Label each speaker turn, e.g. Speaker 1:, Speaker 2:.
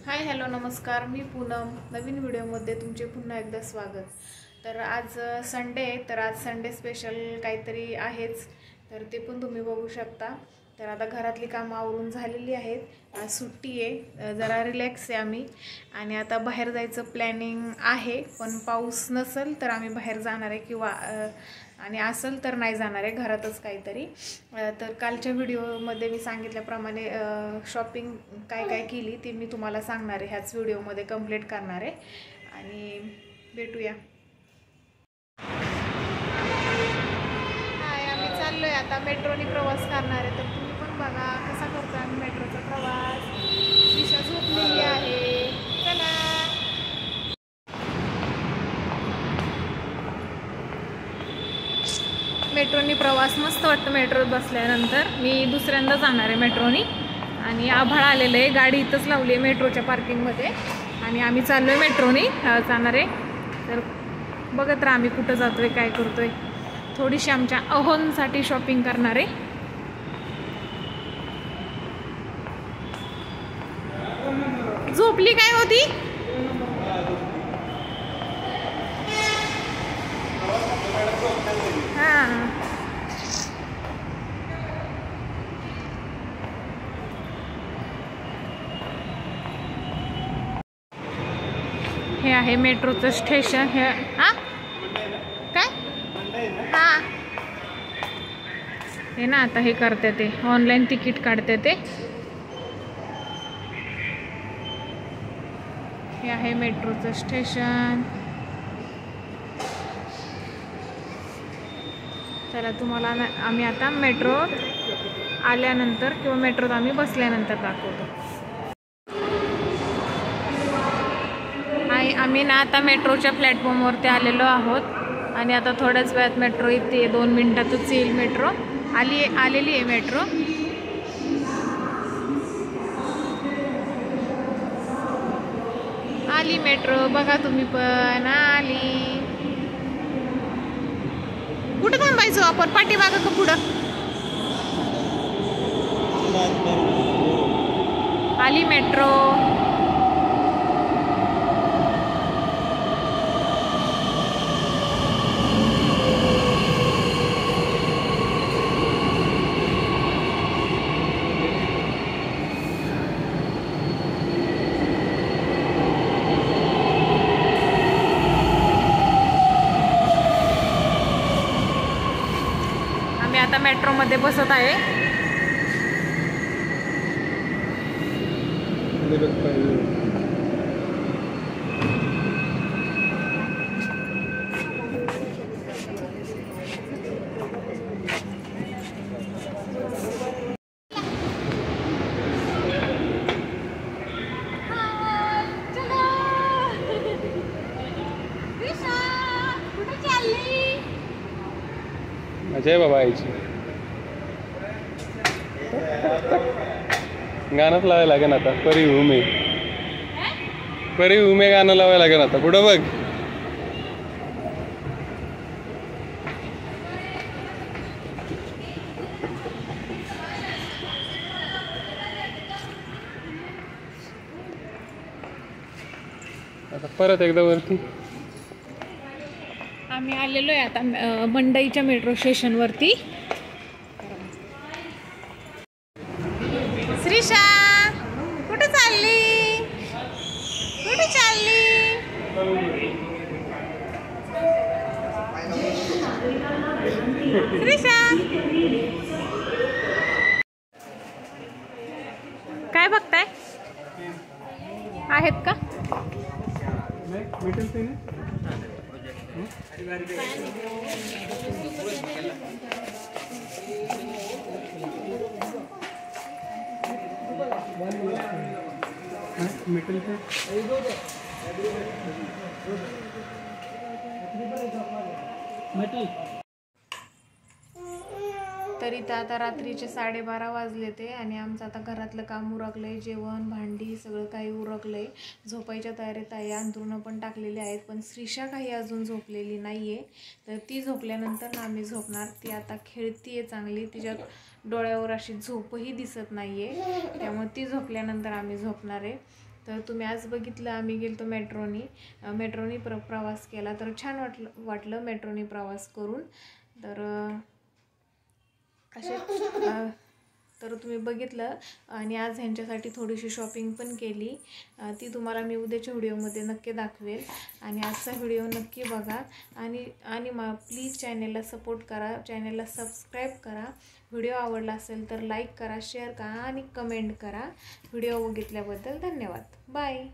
Speaker 1: Hi hello नमस्कार, मी पूनम. नवीन व्हिडिओमध्ये तुमचे पुन्हा एकदा स्वागत. तर आज संडे आहे, तर आज संडे स्पेशल काहीतरी आहेच, तर ते पण तुम्ही बघू शकता. तर आता घरातली कामं आवरून झालेली आहेत. आज सुट्टी आहे, जरा रिलॅक्स आहे आम्ही. आणि आता बाहेर जायचं प्लॅनिंग आहे, पण पाऊस नसेल तर आम्ही बाहेर जाणार आहे किंवा आणि असेल तर नाही जाणार आहे, घरातच काहीतरी. तर कालच्या व्हिडिओमध्ये मी सांगितल्याप्रमाणे शॉपिंग काय काय केली ते मी तुम्हाला सांगणार आहे, ह्याच व्हिडिओमध्ये कंप्लीट करणार आहे. आणि भेटूया. हाय, आम्ही चाललो आहे आता मेट्रोने प्रवास करणार आहे. तर तुम्ही पण बघा कसा करतो आम्ही मेट्रोचा प्रवास. दिशा झोपलेली आहे. चला. मेट्रोनी प्रवास मस्त वाटतं. मेट्रोत बसल्यानंतर मी दुसऱ्यांदा जाणार आहे मेट्रोनी. आणि आभाळ आलेलं आहे, गाडी इथंच लावली आहे मेट्रोच्या पार्किंगमध्ये आणि आम्ही चाललो आहे मेट्रोनी जाणार आहे. तर बघत राहा आम्ही कुठं जातो आहे, काय करतो आहे. थोडीशी आमच्या अहोंसाठी शॉपिंग करणार आहे. झोपली काय होती? हां, हे आहे मेट्रोचं स्टेशन. हे हां काय हां हे ना, आता हे करते ते ऑनलाईन तिकीट काढते ते. हे आहे मेट्रोचं स्टेशन. चला तुम्हाला आम्ही आता मेट्रो आल्यानंतर किंवा मेट्रोत आम्ही बसल्यानंतर दाखवतो. आम्ही ना आता मेट्रोच्या प्लॅटफॉर्मवरती आलेलो आहोत आणि आता थोड्याच वेळात मेट्रो येते. 2 मिनिटातच येईल मेट्रो. आलेली आहे मेट्रो. आली मेट्रो, बघा तुम्ही पण आली. कुठं थांबायचो आपण? पाठीमागं का पुढं? आली मेट्रो. आता मेट्रोमध्ये बसत आहे.
Speaker 2: जय बाबा आईची गाणंच लावायला लागेल आता. परी उमे गाणं लावायला लागेल आता. पुढं बघ. आता परत एकदा वरती.
Speaker 1: आम्ही आलेलो आहे आता मंडईच्या मेट्रो स्टेशनवरती. श्रीषा कुठे चालली? कुठे चालली? श्रीषा काय बघताय? आहेत का? तरी तर आता रात्रीचे 12:30 वाजले ते आणि आमचं आता घरातलं काम उरकलंय. जेवण भांडी सगळं काही उरकलंय. झोपायच्या तयारीत आहे. अंथरुणं पण टाकलेली आहेत, पण श्रीषा काही अजून झोपलेली नाही आहे. तर ती झोपल्यानंतर आम्ही झोपणार. ती आता खेळतीये चांगली. तिच्या डोळ्यावर अशी झोपही दिसत नाही आहे, त्यामुळे ती झोपल्यानंतर आम्ही झोपणार आहे. तर तुम्ही आज बघितलं आम्ही गेलो मेट्रोनी प्रवास केला, तर छान वाटलं मेट्रोनी प्रवास करून. तर तर तुम्ही बघितलं. आणि आज ह्यांच्यासाठी थोडीशी शॉपिंग पण केली, ती तुम्हाला मी उद्याच्या व्हिडिओमध्ये नक्की दाखवेल. आणि आजचा व्हिडिओ नक्की बघा आणि प्लीज चॅनेलला सपोर्ट करा, चॅनेलला सबस्क्राईब करा. व्हिडिओ आवडला असेल तर लाईक करा, शेअर करा आणि कमेंट करा. व्हिडिओ बघितल्याबद्दल धन्यवाद. बाय.